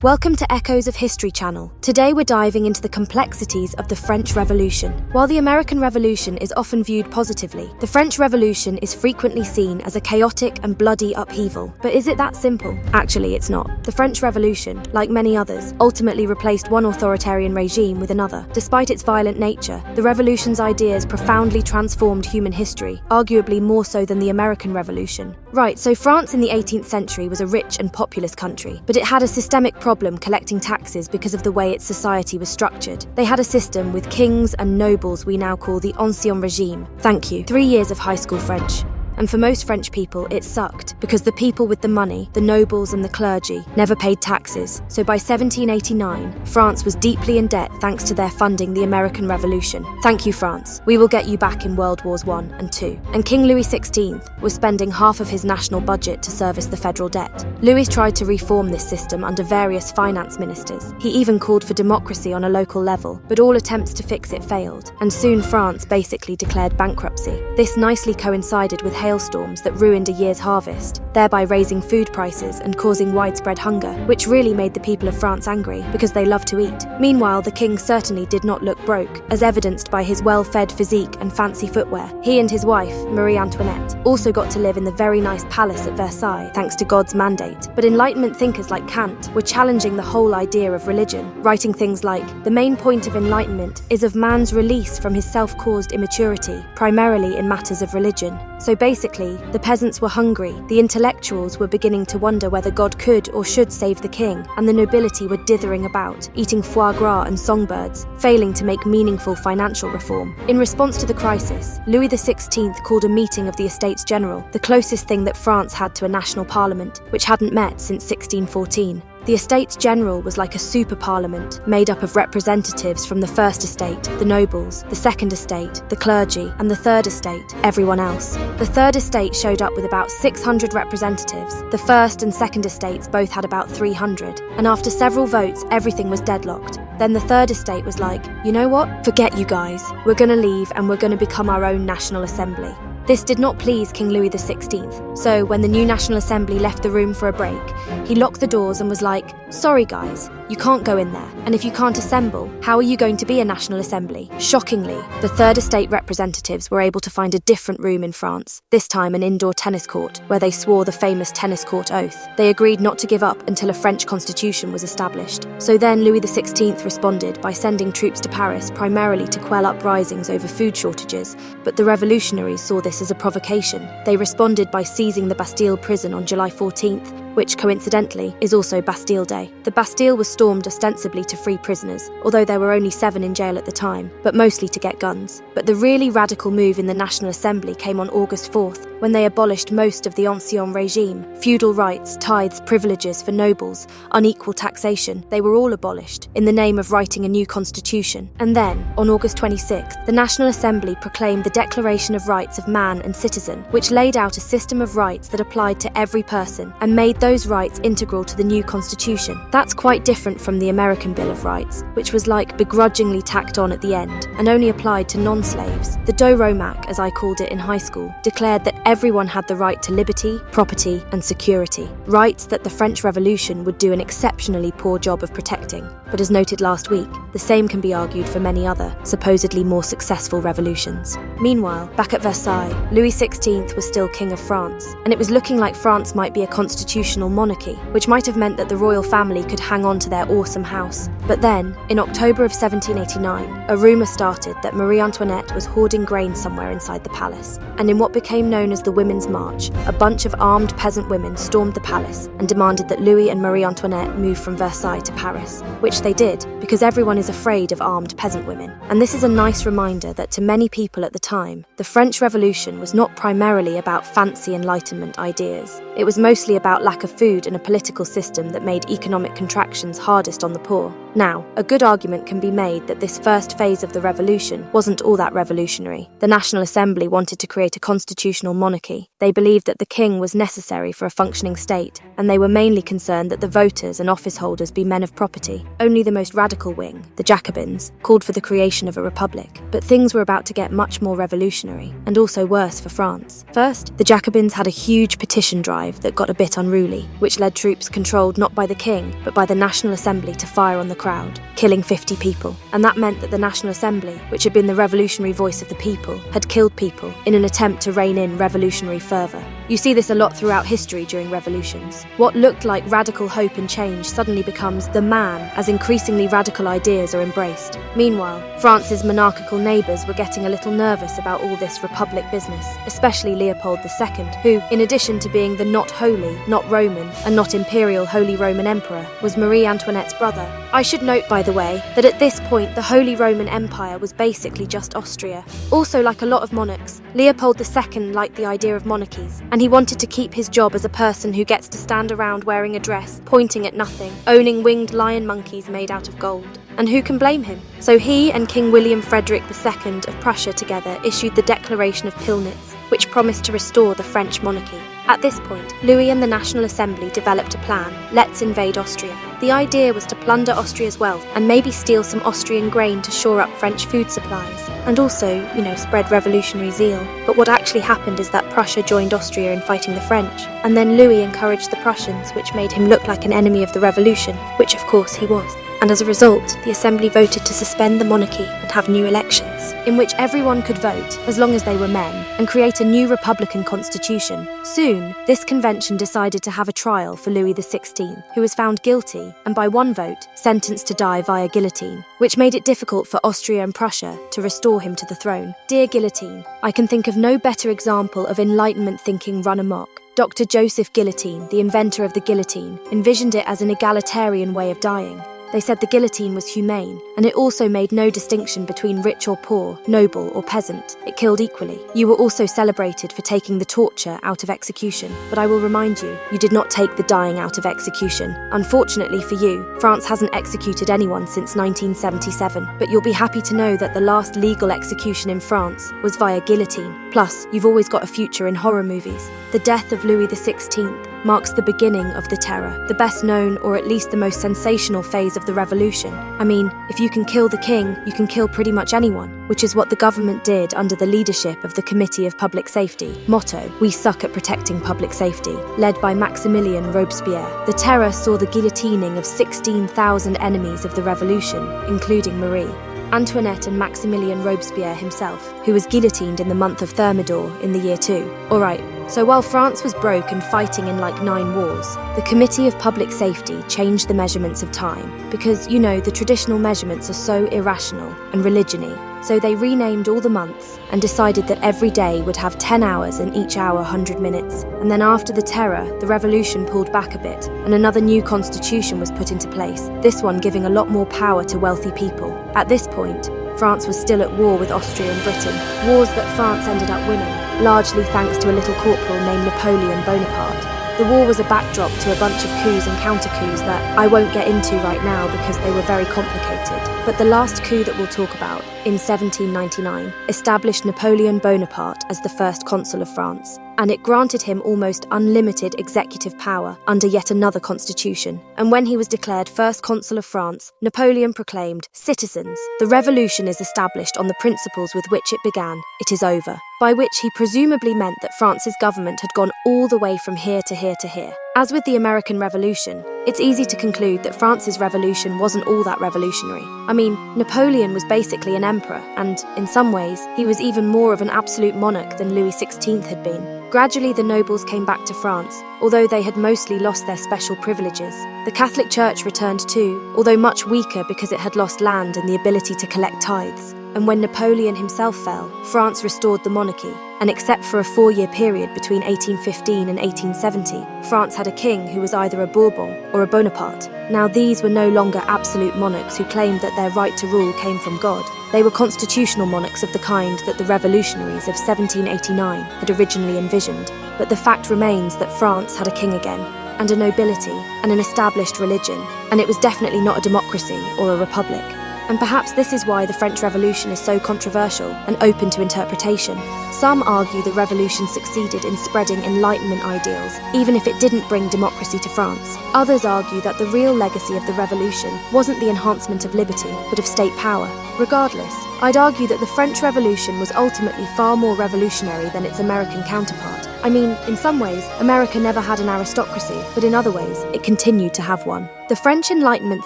Welcome to Echoes of History channel. Today we're diving into the complexities of the French Revolution. While the American Revolution is often viewed positively, the French Revolution is frequently seen as a chaotic and bloody upheaval. But is it that simple? Actually, it's not. The French Revolution, like many others, ultimately replaced one authoritarian regime with another. Despite its violent nature, the revolution's ideas profoundly transformed human history, arguably more so than the American Revolution. Right, so France in the 18th century was a rich and populous country, but it had a systemic problem collecting taxes because of the way its society was structured. They had a system with kings and nobles we now call the Ancien Régime. Thank you. 3 years of high school French. And for most French people, it sucked, because the people with the money, the nobles and the clergy, never paid taxes. So by 1789, France was deeply in debt thanks to their funding the American Revolution. Thank you, France. We will get you back in World Wars I and II. And King Louis XVI was spending half of his national budget to service the federal debt. Louis tried to reform this system under various finance ministers. He even called for democracy on a local level, but all attempts to fix it failed. And soon France basically declared bankruptcy. This nicely coincided with hailstorms that ruined a year's harvest, thereby raising food prices and causing widespread hunger, which really made the people of France angry because they love to eat. Meanwhile, the king certainly did not look broke, as evidenced by his well-fed physique and fancy footwear. He and his wife, Marie Antoinette, also got to live in the very nice palace at Versailles, thanks to God's mandate. But Enlightenment thinkers like Kant were challenging the whole idea of religion, writing things like, "The main point of enlightenment is of man's release from his self-caused immaturity, primarily in matters of religion." So basically, the peasants were hungry, the intellectuals were beginning to wonder whether God could or should save the king, and the nobility were dithering about, eating foie gras and songbirds, failing to make meaningful financial reform. In response to the crisis, Louis XVI called a meeting of the Estates General, the closest thing that France had to a national parliament, which hadn't met since 1614. The Estates General was like a super parliament, made up of representatives from the First Estate, the nobles, the Second Estate, the clergy, and the Third Estate, everyone else. The Third Estate showed up with about 600 representatives. The First and Second Estates both had about 300. And after several votes, everything was deadlocked. Then the Third Estate was like, you know what? Forget you guys. We're gonna leave and we're gonna become our own National Assembly. This did not please King Louis XVI, so when the new National Assembly left the room for a break, he locked the doors and was like, "Sorry guys, you can't go in there, and if you can't assemble, how are you going to be a National Assembly?" Shockingly, the Third Estate representatives were able to find a different room in France, this time an indoor tennis court, where they swore the famous tennis court oath. They agreed not to give up until a French constitution was established. So then Louis XVI responded by sending troops to Paris primarily to quell uprisings over food shortages, but the revolutionaries saw this as a provocation. They responded by seizing the Bastille prison on July 14th, which coincidentally is also Bastille Day. The Bastille was stormed ostensibly to free prisoners, although there were only 7 in jail at the time, but mostly to get guns. But the really radical move in the National Assembly came on August 4th, when they abolished most of the Ancien Régime. Feudal rights, tithes, privileges for nobles, unequal taxation, they were all abolished, in the name of writing a new constitution. And then, on August 26th, the National Assembly proclaimed the Declaration of Rights of Man and Citizen, which laid out a system of rights that applied to every person, and made those rights integral to the new constitution. That's quite different from the American Bill of Rights, which was like begrudgingly tacked on at the end, and only applied to non-slaves. The Doromac, as I called it in high school, declared that everyone had the right to liberty, property, and security. Rights that the French Revolution would do an exceptionally poor job of protecting. But as noted last week, the same can be argued for many other, supposedly more successful revolutions. Meanwhile, back at Versailles, Louis XVI was still King of France, and it was looking like France might be a constitutional monarchy, which might have meant that the royal family could hang on to their awesome house. But then, in October of 1789, a rumour started that Marie Antoinette was hoarding grain somewhere inside the palace, and in what became known as the Women's March, a bunch of armed peasant women stormed the palace and demanded that Louis and Marie Antoinette move from Versailles to Paris, which they did, because everyone is afraid of armed peasant women. And this is a nice reminder that to many people at the time, the French Revolution was not primarily about fancy Enlightenment ideas. It was mostly about lack of food and a political system that made economic contractions hardest on the poor. Now, a good argument can be made that this first phase of the revolution wasn't all that revolutionary. The National Assembly wanted to create a constitutional monarchy. They believed that the king was necessary for a functioning state, and they were mainly concerned that the voters and office holders be men of property. Only the most radical wing, the Jacobins, called for the creation of a republic. But things were about to get much more revolutionary, and also worse for France. First, the Jacobins had a huge petition drive that got a bit unruly, which led troops controlled not by the king, but by the National Assembly to fire on the crowd, killing 50 people. And that meant that the National Assembly, which had been the revolutionary voice of the people, had killed people in an attempt to rein in revolutionary fervour. You see this a lot throughout history during revolutions. What looked like radical hope and change suddenly becomes the man as increasingly radical ideas are embraced. Meanwhile, France's monarchical neighbours were getting a little nervous about all this republic business, especially Leopold II, who, in addition to being the not holy, not Roman, and not imperial Holy Roman Emperor, was Marie Antoinette's brother. I should note, by the way, that at this point the Holy Roman Empire was basically just Austria. Also, like a lot of monarchs, Leopold II liked the idea of monarchies, and he wanted to keep his job as a person who gets to stand around wearing a dress, pointing at nothing, owning winged lion monkeys made out of gold. And who can blame him? So he and King William Frederick II of Prussia together issued the Declaration of Pillnitz, which promised to restore the French monarchy. At this point, Louis and the National Assembly developed a plan: let's invade Austria. The idea was to plunder Austria's wealth and maybe steal some Austrian grain to shore up French food supplies, and also, spread revolutionary zeal. But what actually happened is that Prussia joined Austria in fighting the French, and then Louis encouraged the Prussians, which made him look like an enemy of the revolution, which of course he was. And as a result, the Assembly voted to suspend the monarchy and have new elections, in which everyone could vote, as long as they were men, and create a new republican constitution. Soon, this convention decided to have a trial for Louis XVI, who was found guilty, and by one vote, sentenced to die via guillotine, which made it difficult for Austria and Prussia to restore him to the throne. Dear guillotine, I can think of no better example of Enlightenment thinking run amok. Dr. Joseph Guillotine, the inventor of the guillotine, envisioned it as an egalitarian way of dying. They said the guillotine was humane, and it also made no distinction between rich or poor, noble or peasant. It killed equally. You were also celebrated for taking the torture out of execution, but I will remind you, you did not take the dying out of execution. Unfortunately for you, France hasn't executed anyone since 1977, but you'll be happy to know that the last legal execution in France was via guillotine. Plus, you've always got a future in horror movies. The death of Louis XVI marks the beginning of the Terror, the best known or at least the most sensational phase of the revolution. I mean, if you can kill the king, you can kill pretty much anyone, which is what the government did under the leadership of the Committee of Public Safety. Motto: we suck at protecting public safety, led by Maximilien Robespierre. The Terror saw the guillotining of 16,000 enemies of the revolution, including Marie Antoinette and Maximilien Robespierre himself, who was guillotined in the month of Thermidor in the year 2. Alright, so while France was broke and fighting in like 9 wars, the Committee of Public Safety changed the measurements of time, because, the traditional measurements are so irrational and religion-y. So they renamed all the months and decided that every day would have 10 hours and each hour 100 minutes. And then after the Terror, the revolution pulled back a bit and another new constitution was put into place, this one giving a lot more power to wealthy people. At this point, France was still at war with Austria and Britain, wars that France ended up winning, largely thanks to a little corporal named Napoleon Bonaparte. The war was a backdrop to a bunch of coups and counter-coups that I won't get into right now because they were very complicated. But the last coup that we'll talk about, in 1799, established Napoleon Bonaparte as the first consul of France, and it granted him almost unlimited executive power under yet another constitution. And when he was declared first consul of France, Napoleon proclaimed, "Citizens, the revolution is established on the principles with which it began. It is over." By which he presumably meant that France's government had gone all the way from here to here to here. As with the American Revolution, it's easy to conclude that France's revolution wasn't all that revolutionary. I mean, Napoleon was basically an emperor, and, in some ways, he was even more of an absolute monarch than Louis XVI had been. Gradually, the nobles came back to France, although they had mostly lost their special privileges. The Catholic Church returned too, although much weaker because it had lost land and the ability to collect tithes. And when Napoleon himself fell, France restored the monarchy, and except for a 4-year period between 1815 and 1870, France had a king who was either a Bourbon or a Bonaparte. Now these were no longer absolute monarchs who claimed that their right to rule came from God. They were constitutional monarchs of the kind that the revolutionaries of 1789 had originally envisioned. But the fact remains that France had a king again. and a nobility, and an established religion, and it was definitely not a democracy or a republic. And perhaps this is why the French Revolution is so controversial and open to interpretation. Some argue the revolution succeeded in spreading Enlightenment ideals, even if it didn't bring democracy to France. Others argue that the real legacy of the revolution wasn't the enhancement of liberty, but of state power. Regardless, I'd argue that the French Revolution was ultimately far more revolutionary than its American counterpart. I mean, in some ways, America never had an aristocracy, but in other ways, it continued to have one. The French Enlightenment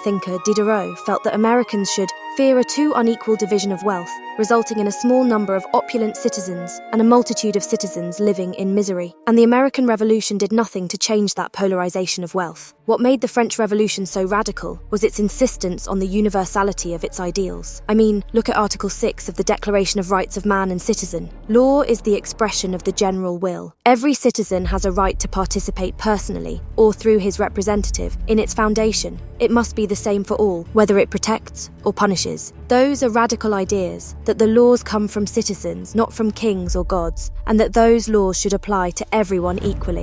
thinker Diderot felt that Americans should fear a too unequal division of wealth, resulting in a small number of opulent citizens and a multitude of citizens living in misery. And the American Revolution did nothing to change that polarization of wealth. What made the French Revolution so radical was its insistence on the universality of its ideals. I mean, look at Article 6 of the Declaration of Rights of Man and Citizen. Law is the expression of the general will. Every citizen has a right to participate personally, or through his representative, in its foundation. It must be the same for all, whether it protects or punishes. Those are radical ideas, that the laws come from citizens, not from kings or gods, and that those laws should apply to everyone equally.